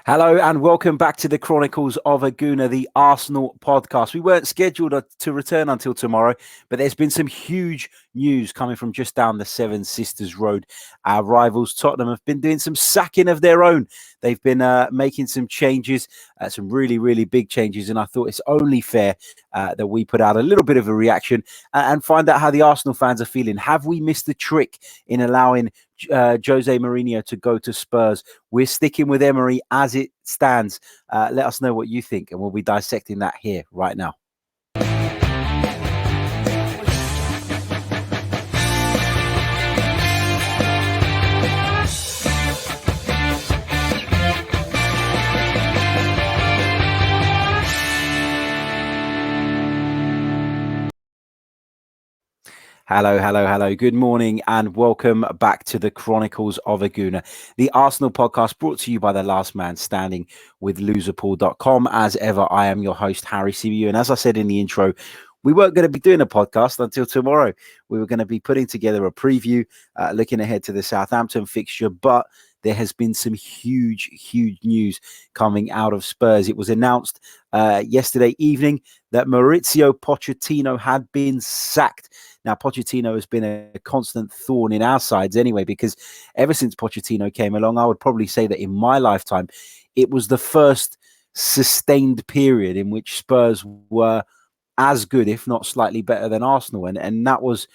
Hello and welcome back to the Chronicles of a Gooner, the Arsenal podcast. We weren't scheduled to return until tomorrow, but there's been some huge news coming from just down the Seven Sisters Road. Our rivals Tottenham have been doing some sacking of their own. They've been making some changes, some really, really big changes, and I thought it's only fair that we put out a little bit of a reaction and find out how the Arsenal fans are feeling. Have we missed the trick in allowing Jose Mourinho to go to Spurs? We're sticking with Emery as it stands. Let us know what you think, and we'll be dissecting that here right now. Hello. Good morning and welcome back to the Chronicles of a Gooner, the Arsenal podcast brought to you by the last man standing with loserpool.com. As ever, I am your host, Harry Symeou. And as I said in the intro, we weren't going to be doing a podcast until tomorrow. We were going to be putting together a preview, looking ahead to the Southampton fixture, but there has been some huge news coming out of Spurs. It was announced yesterday evening that Mauricio Pochettino had been sacked. Now, Pochettino has been a constant thorn in our sides anyway, because ever since Pochettino came along, I would probably say that in my lifetime, it was the first sustained period in which Spurs were as good, if not slightly better than Arsenal. And that was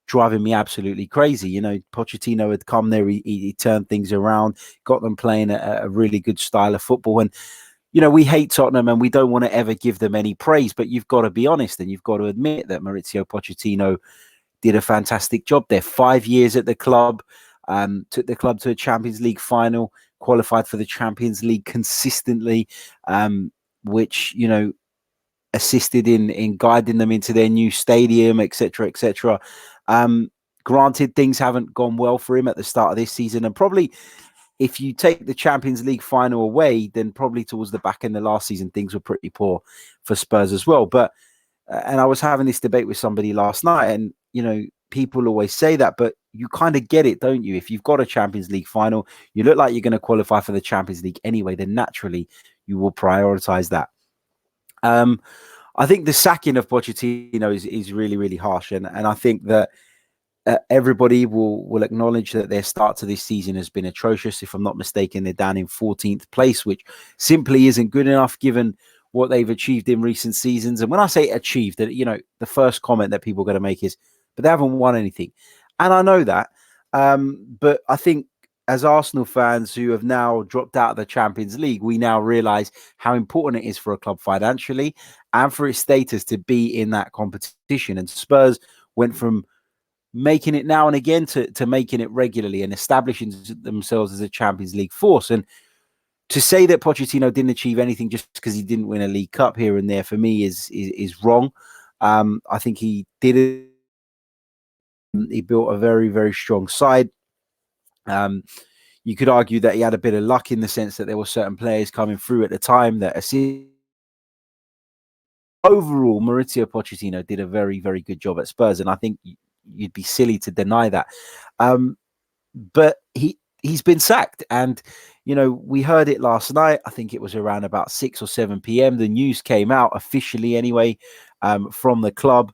driving me absolutely crazy. You know, Pochettino had come there, he turned things around, got them playing a really good style of football. And, you know, we hate Tottenham and we don't want to ever give them any praise, but you've got to be honest and you've got to admit that Mauricio Pochettino did a fantastic job there. 5 years at the club, took the club to a Champions League final, qualified for the Champions League consistently, which, you know, assisted in guiding them into their new stadium, etc. Granted, things haven't gone well for him at the start of this season, and probably if you take the Champions League final away, then probably towards the back end of last season, things were pretty poor for Spurs as well. But and I was having this debate with somebody last night, and you know, people always say that, but you kind of get it, don't you? If you've got a Champions League final, you look like you're going to qualify for the Champions League anyway, then naturally you will prioritize that. I think the sacking of Pochettino is really harsh, and I think that everybody will acknowledge that their start to this season has been atrocious. If I'm not mistaken, they're down in 14th place, which simply isn't good enough given what they've achieved in recent seasons. And when I say achieved, that, you know, the first comment that people are going to make is, but they haven't won anything. And I know that, but I think as Arsenal fans who have now dropped out of the Champions League, we now realize how important it is for a club financially and for its status to be in that competition. And Spurs went from making it now and again to making it regularly and establishing themselves as a Champions League force. And to say that Pochettino didn't achieve anything just because he didn't win a League Cup here and there, for me, is wrong. I think he did it. He built a very strong side. You could argue that he had a bit of luck in the sense that there were certain players coming through at the time that assisted. Overall, Mauricio Pochettino did a very good job at Spurs, and I think you'd be silly to deny that. But he's been sacked, and you know, we heard it last night. I think it was around about 6 or 7 p.m. The news came out officially anyway, from the club.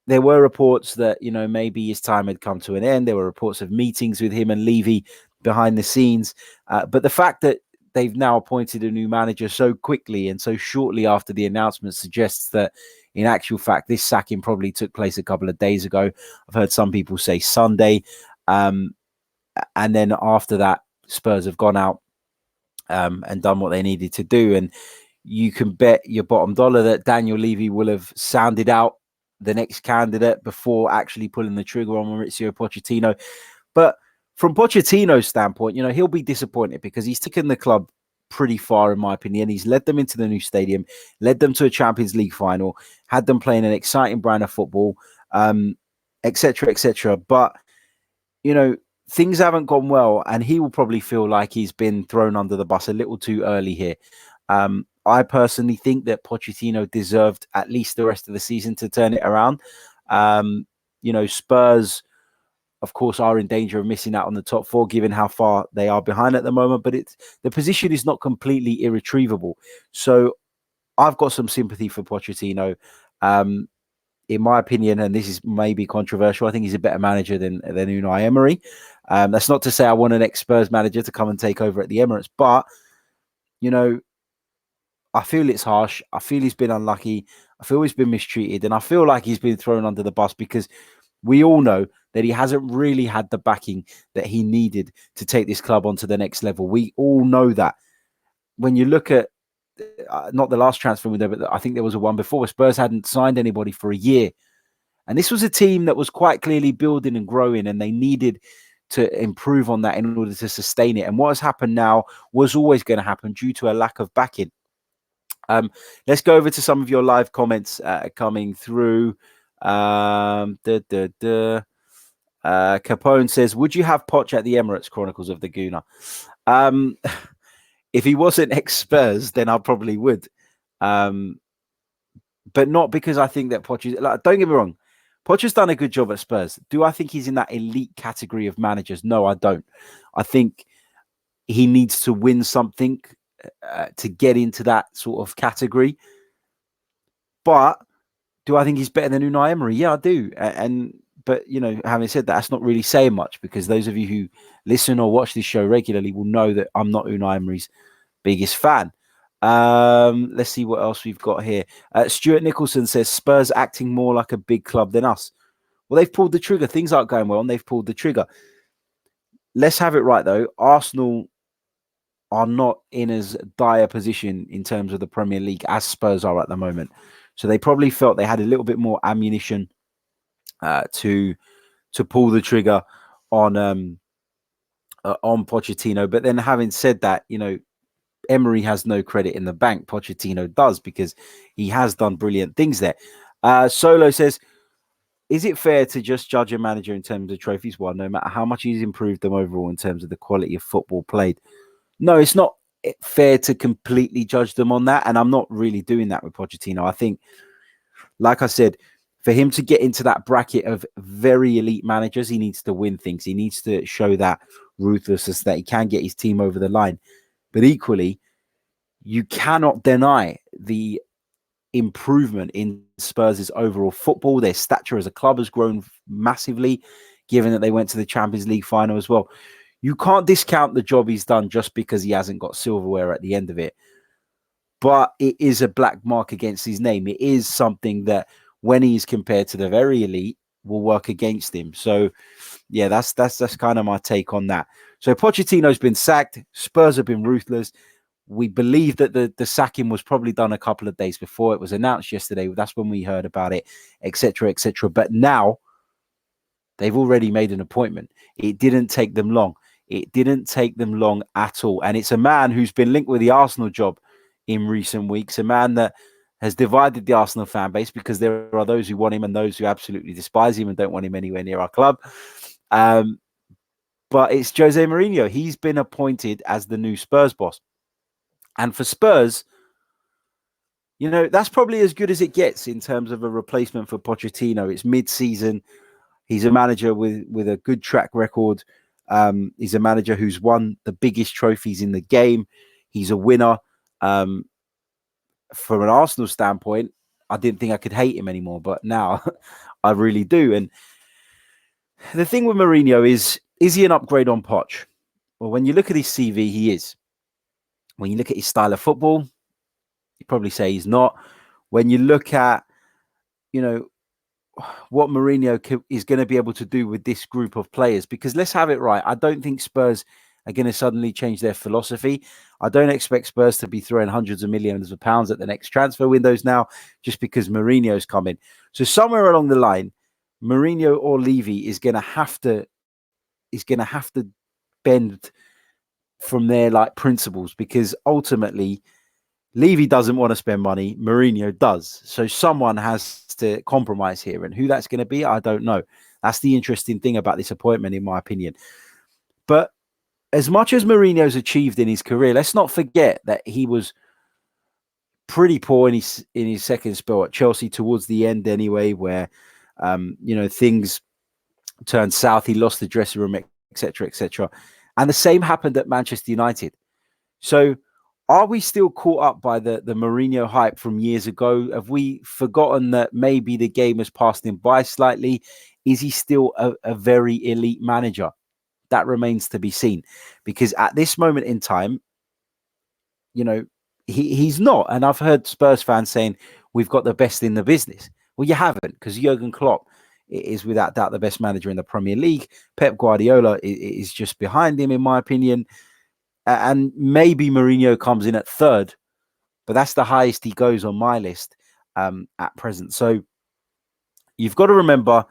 There were reports that, you know, maybe his time had come to an end. There were reports of meetings with him and Levy behind the scenes. But the fact that they've now appointed a new manager so quickly and so shortly after the announcement suggests that, in actual fact, this sacking probably took place a couple of days ago. I've heard some people say Sunday. And then after that, Spurs have gone out and done what they needed to do. And you can bet your bottom dollar that Daniel Levy will have sounded out the next candidate before actually pulling the trigger on Mauricio Pochettino. But from Pochettino's standpoint, you know, he'll be disappointed because he's taken the club pretty far, in my opinion. He's led them into the new stadium, led them to a Champions League final, had them playing an exciting brand of football, etc. But, you know, things haven't gone well, and he will probably feel like he's been thrown under the bus a little too early here. I personally think that Pochettino deserved at least the rest of the season to turn it around. You know, Spurs of course, are in danger of missing out on the top four, given how far they are behind at the moment. But the position is not completely irretrievable. So I've got some sympathy for Pochettino. In my opinion, and this is maybe controversial, I think he's a better manager than Unai Emery. That's not to say I want an ex-Spurs manager to come and take over at the Emirates, but, I feel it's harsh. I feel he's been unlucky. I feel he's been mistreated, and I feel like he's been thrown under the bus because we all know that he hasn't really had the backing that he needed to take this club onto the next level. We all know that. When you look at, not the last transfer window, but I think there was a one before, Spurs hadn't signed anybody for a year. And this was a team that was quite clearly building and growing, and they needed to improve on that in order to sustain it. And what has happened now was always going to happen due to a lack of backing. Let's go over to some of your live comments coming through. Capone says, would you have Poch at the Emirates? Chronicles of the Gooner. If he wasn't ex-Spurs, then I probably would. But not because I think that Poch is... don't get me wrong. Poch has done a good job at Spurs. Do I think he's in that elite category of managers? No, I don't. I think he needs to win something to get into that sort of category. But do I think he's better than Unai Emery? Yeah, I do. But, having said that, that's not really saying much, because those of you who listen or watch this show regularly will know that I'm not Unai Emery's biggest fan. Let's see what else we've got here. Stuart Nicholson says, Spurs acting more like a big club than us. Well, they've pulled the trigger. Things aren't going well, and they've pulled the trigger. Let's have it right, though. Arsenal are not in as dire position in terms of the Premier League as Spurs are at the moment. So they probably felt they had a little bit more ammunition to pull the trigger on Pochettino. But then, having said that, Emery has no credit in the bank. Pochettino does, because he has done brilliant things there. Solo says, is it fair to just judge a manager in terms of trophies won, no matter how much he's improved them overall in terms of the quality of football played? No, it's not fair to completely judge them on that. And I'm not really doing that with Pochettino. I think, like I said, for him to get into that bracket of very elite managers, he needs to win things. He needs to show that ruthlessness that he can get his team over the line. But equally, you cannot deny the improvement in Spurs' overall football. Their stature as a club has grown massively, given that they went to the Champions League final as well. You can't discount the job he's done just because he hasn't got silverware at the end of it. But it is a black mark against his name. It is something that, when he's compared to the very elite, will work against him. So, yeah, that's kind of my take on that. So Pochettino's been sacked. Spurs have been ruthless. We believe that the sacking was probably done a couple of days before. It was announced yesterday. That's when we heard about it, etc., etc. But now they've already made an appointment. It didn't take them long. It didn't take them long at all. And it's a man who's been linked with the Arsenal job in recent weeks, a man that has divided the Arsenal fan base, because there are those who want him and those who absolutely despise him and don't want him anywhere near our club. But it's Jose Mourinho. He's been appointed as the new Spurs boss. And for Spurs, that's probably as good as it gets in terms of a replacement for Pochettino. It's mid-season. He's a manager with a good track record. He's a manager who's won the biggest trophies in the game. He's a winner. From an Arsenal standpoint, I didn't think I could hate him anymore, but now I really do. And the thing with Mourinho is he an upgrade on Poch? Well, when you look at his CV, he is. When you look at his style of football, you probably say he's not. When you look at, what Mourinho is going to be able to do with this group of players, because let's have it right, I don't think Spurs are going to suddenly change their philosophy. I don't expect Spurs to be throwing hundreds of millions of pounds at the next transfer windows now, just because Mourinho's coming. So somewhere along the line, Mourinho or Levy is going to have to bend from their principles, because ultimately Levy doesn't want to spend money, Mourinho does. So someone has to compromise here, and who that's going to be, I don't know. That's the interesting thing about this appointment, in my opinion. But as much as Mourinho's achieved in his career, let's not forget that he was pretty poor in his second spell at Chelsea, towards the end anyway, where things turned south. He lost the dressing room, etc., etc. And the same happened at Manchester United. So are we still caught up by the Mourinho hype from years ago? Have we forgotten that maybe the game has passed him by slightly? Is he still a very elite manager? That remains to be seen. Because at this moment in time, you know, he's not. And I've heard Spurs fans saying, we've got the best in the business. Well, you haven't, because Jurgen Klopp is without doubt the best manager in the Premier League. Pep Guardiola is just behind him, in my opinion. And maybe Mourinho comes in at third, but that's the highest he goes on my list at present. So you've got to remember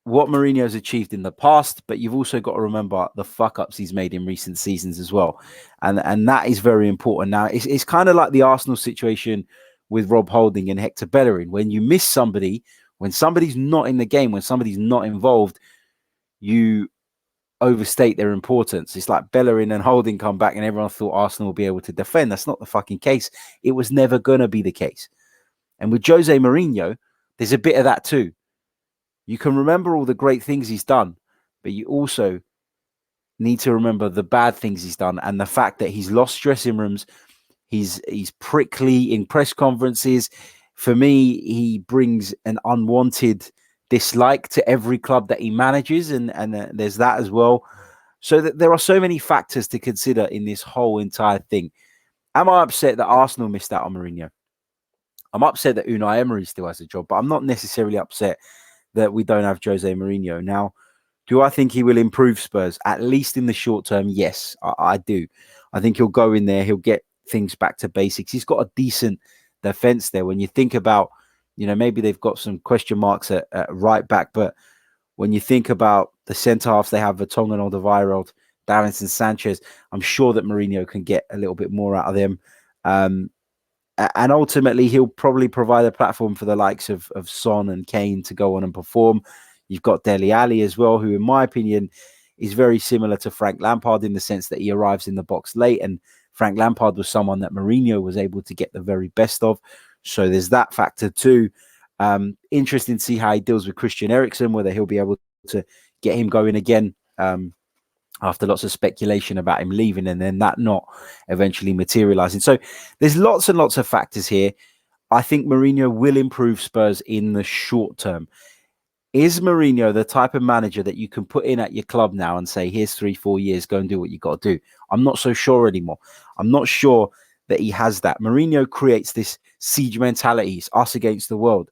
what Mourinho's achieved in the past, but you've also got to remember the fuck-ups he's made in recent seasons as well. And that is very important. Now, it's kind of like the Arsenal situation with Rob Holding and Hector Bellerin. When you miss somebody, when somebody's not in the game, when somebody's not involved, you overstate their importance. It's like Bellerin and Holding come back and everyone thought Arsenal will be able to defend. That's not the fucking case. It was never going to be the case. And with Jose Mourinho, there's a bit of that too. You can remember all the great things he's done, but you also need to remember the bad things he's done and the fact that he's lost dressing rooms. He's prickly in press conferences. For me, he brings an unwanted dislike to every club that he manages, and there's that as well. So that there are so many factors to consider in this whole entire thing. Am I upset that Arsenal missed out on Mourinho? I'm upset that Unai Emery still has a job, but I'm not necessarily upset that we don't have Jose Mourinho. Now, do I think he will improve Spurs? At least in the short term, yes, I do. I think he'll go in there, he'll get things back to basics. He's got a decent defense there. When you think about, maybe they've got some question marks at right back, but when you think about the centre halves, they have Vertonghen, Alderweireld, Davinson Sanchez. I'm sure that Mourinho can get a little bit more out of them. And ultimately, he'll probably provide a platform for the likes of Son and Kane to go on and perform. You've got Dele Alli as well, who, in my opinion, is very similar to Frank Lampard in the sense that he arrives in the box late. And Frank Lampard was someone that Mourinho was able to get the very best of. So there's that factor too. Interesting to see how he deals with Christian Eriksen, whether he'll be able to get him going again. After lots of speculation about him leaving and then that not eventually materializing. So there's lots and lots of factors here. I think Mourinho will improve Spurs in the short term. Is Mourinho the type of manager that you can put in at your club now and say, here's 3-4 years, go and do what you got to do? I'm not so sure anymore. I'm not sure that he has that. Mourinho creates this siege mentality. It's us against the world.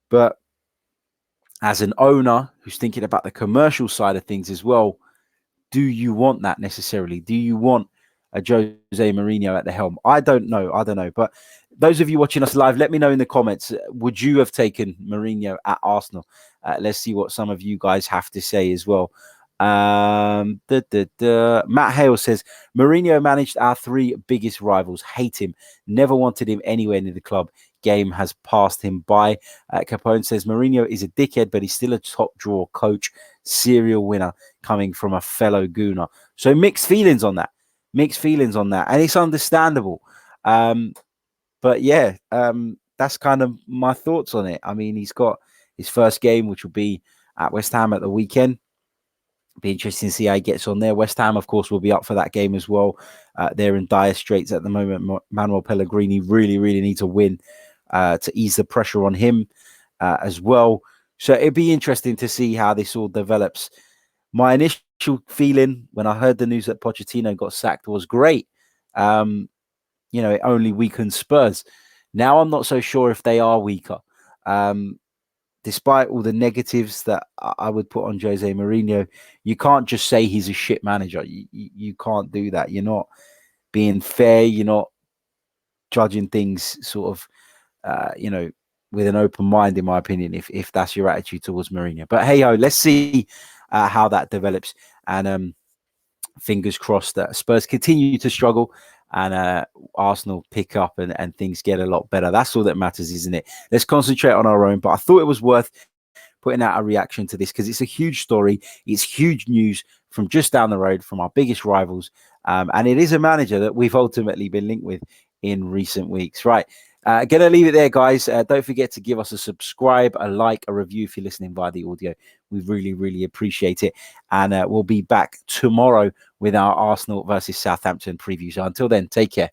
But as an owner who's thinking about the commercial side of things as well, do you want that necessarily? Do you want a Jose Mourinho at the helm? I don't know. But those of you watching us live, let me know in the comments. Would you have taken Mourinho at Arsenal? Let's see what some of you guys have to say as well. Matt Hale says, Mourinho managed our 3 biggest rivals. Hate him. Never wanted him anywhere near the club. Game has passed him by. Capone says, Mourinho is a dickhead, but he's still a top drawer coach. Serial winner coming from a fellow Gooner. So mixed feelings on that. And it's understandable. But yeah, that's kind of my thoughts on it. I mean, he's got his first game, which will be at West Ham at the weekend. Be interesting to see how he gets on there. West Ham, of course, will be up for that game as well. They're in dire straits at the moment. Manuel Pellegrini really need to win to ease the pressure on him as well. So it'd be interesting to see how this all develops. My initial feeling when I heard the news that Pochettino got sacked was great. It only weakens Spurs. Now I'm not so sure if they are weaker. Despite all the negatives that I would put on Jose Mourinho, you can't just say he's a shit manager. You can't do that. You're not being fair. You're not judging things sort of, with an open mind, in my opinion, if that's your attitude towards Mourinho. But hey-ho, let's see how that develops. And fingers crossed that Spurs continue to struggle and Arsenal pick up and things get a lot better. That's all that matters, isn't it? Let's concentrate on our own. But I thought it was worth putting out a reaction to this because it's a huge story. It's huge news from just down the road from our biggest rivals. And it is a manager that we've ultimately been linked with in recent weeks. Right. Gonna leave it there, guys. Don't forget to give us a subscribe, a like, a review if you're listening via the audio. We really, really appreciate it. And we'll be back tomorrow with our Arsenal versus Southampton preview. So until then, take care.